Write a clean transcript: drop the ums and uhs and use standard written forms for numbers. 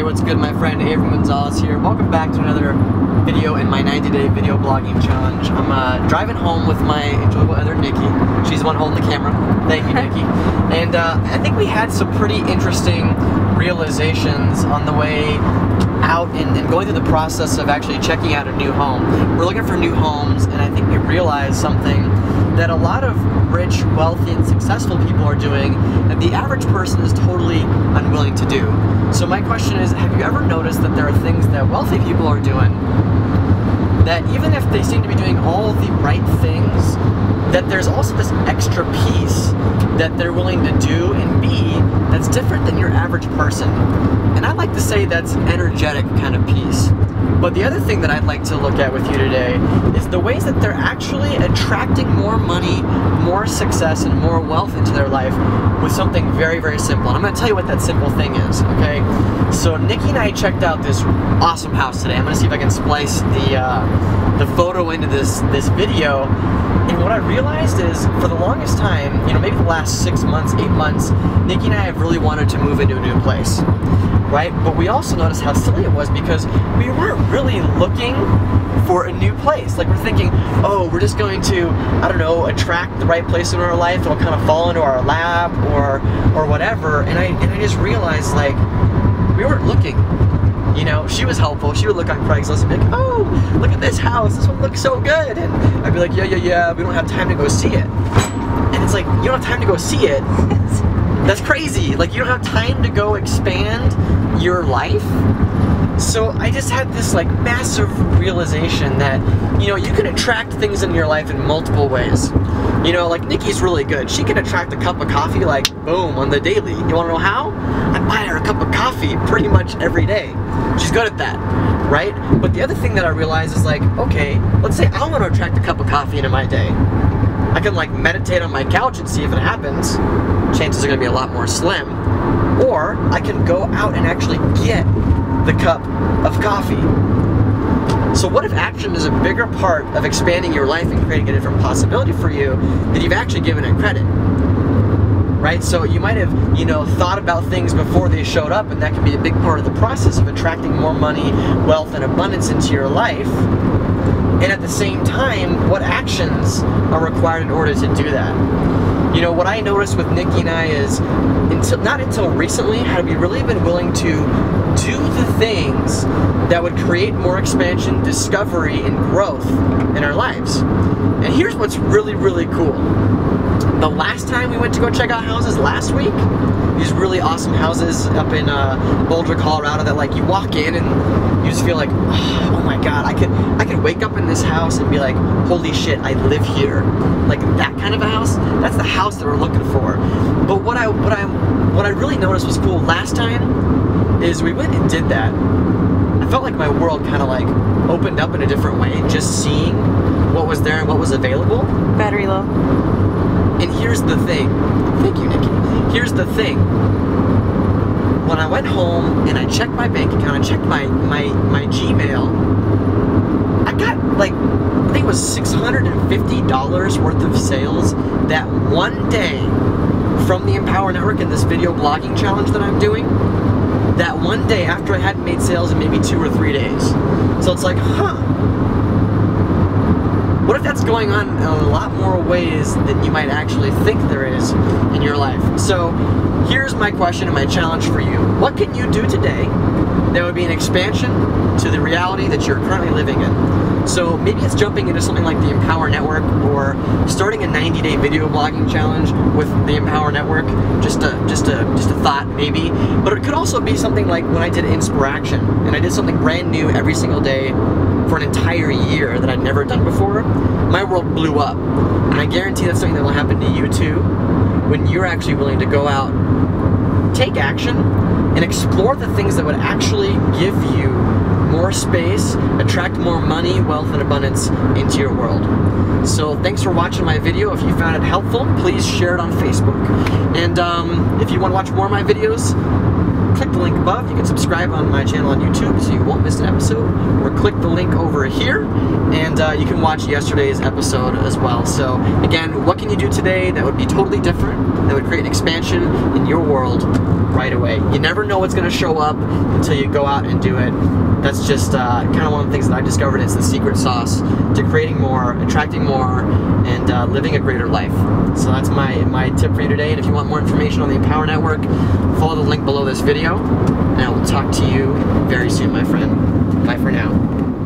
what's good, my friend? Avram Gonzales here. Welcome back to another video in my 90-day video blogging challenge. I'm driving home with my enjoyable other, Nikki. She's the one holding the camera. Thank you, Nikki. And I think we had some pretty interesting realizations on the way out and going through the process of actually checking out a new home. We're looking for new homes, and I think we realized something that a lot of rich, wealthy, and successful people are doing that the average person is totally unwilling to do. So my question is, have you ever noticed that there are things that wealthy people are doing that even if they seem to be doing all the right things, that there's also this extra piece that they're willing to do and be that's different than your average person? And I'd like to say that's energetic kind of piece. But the other thing that I'd like to look at with you today is the ways that they're actually attracting more money, more success, and more wealth into their life with something very, very simple. And I'm going to tell you what that simple thing is, okay? So Nikki and I checked out this awesome house today. I'm going to see if I can splice the photo into this video. And what I realized is, for the longest time, you know, maybe the last 6 months, 8 months, Nikki and I have really wanted to move into a new place, right? But we also noticed how silly it was because we weren't really looking for a new place. Like, we're thinking, oh, we're just going to, I don't know, attract the right place in our life that'll kind of fall into our lap or whatever. And I just realized, like, we weren't looking. You know, she was helpful. She would look on Craigslist and be like, oh, look at this house. This one looks so good. And I'd be like, yeah, we don't have time to go see it. And it's like, you don't have time to go see it? That's crazy. Like, you don't have time to go expand your life? So I just had this, like, massive realization that, you know, you can attract things in your life in multiple ways. You know, like, Nikki's really good. She can attract a cup of coffee, like, boom, on the daily. You want to know how? I buy her a cup of coffee pretty much every day. She's good at that, right? But the other thing that I realized is, like, okay, let's say I want to attract a cup of coffee into my day. I can, like, meditate on my couch and see if it happens. Chances are going to be a lot more slim. Or I can go out and actually get the cup of coffee. So what if action is a bigger part of expanding your life and creating a different possibility for you than you've actually given it credit? Right? So you might have, you know, thought about things before they showed up, and that can be a big part of the process of attracting more money, wealth, and abundance into your life. And at the same time, what actions are required in order to do that? You know, what I noticed with Nikki and I is, not until recently had we really been willing to do the things that would create more expansion, discovery, and growth in our lives. And here's what's really, really cool. The last time we went to go check out houses last week, these really awesome houses up in Boulder, Colorado, that, like, you walk in and you just feel like, oh my God, I could wake up in this house and be like, holy shit, I live here. Like, that kind of a house, that's the house that we're looking for. But what I really noticed was cool last time is we went and did that. I felt like my world kind of, like, opened up in a different way, just seeing what was there and what was available. Battery low. And here's the thing. Thank you, Nikki. Here's the thing. When I went home and I checked my bank account, I checked my Gmail, I got, like, I think it was $650 worth of sales that one day from the Empower Network and this video blogging challenge that I'm doing. That one day after I hadn't made sales in maybe 2 or 3 days. So it's like, huh. What if that's going on in a lot more ways than you might actually think there is in your life? So here's my question and my challenge for you. What can you do today that would be an expansion to the reality that you're currently living in? So maybe it's jumping into something like the Empower Network, or starting a 90-day video blogging challenge with the Empower Network. Just a thought, maybe. But it could also be something like when I did Inspiraction, and I did something brand new every single day for an entire year that I'd never done before. My world blew up. And I guarantee that's something that will happen to you too, when you're actually willing to go out, take action, and explore the things that would actually give you more space, attract more money, wealth, and abundance into your world. So thanks for watching my video. If you found it helpful, please share it on Facebook. And if you want to watch more of my videos, click the link above. You can subscribe on my channel on YouTube so you won't miss an episode, or click the link over here, and you can watch yesterday's episode as well. So again, what can you do today that would be totally different, that would create an expansion in your world right away? You never know what's going to show up until you go out and do it. That's just kind of one of the things that I've discovered. It's the secret sauce to creating more, attracting more, and living a greater life. So that's my tip for you today. And if you want more information on the Empower Network, follow the link below this video, and I will talk to you very soon, my friend. Bye for now.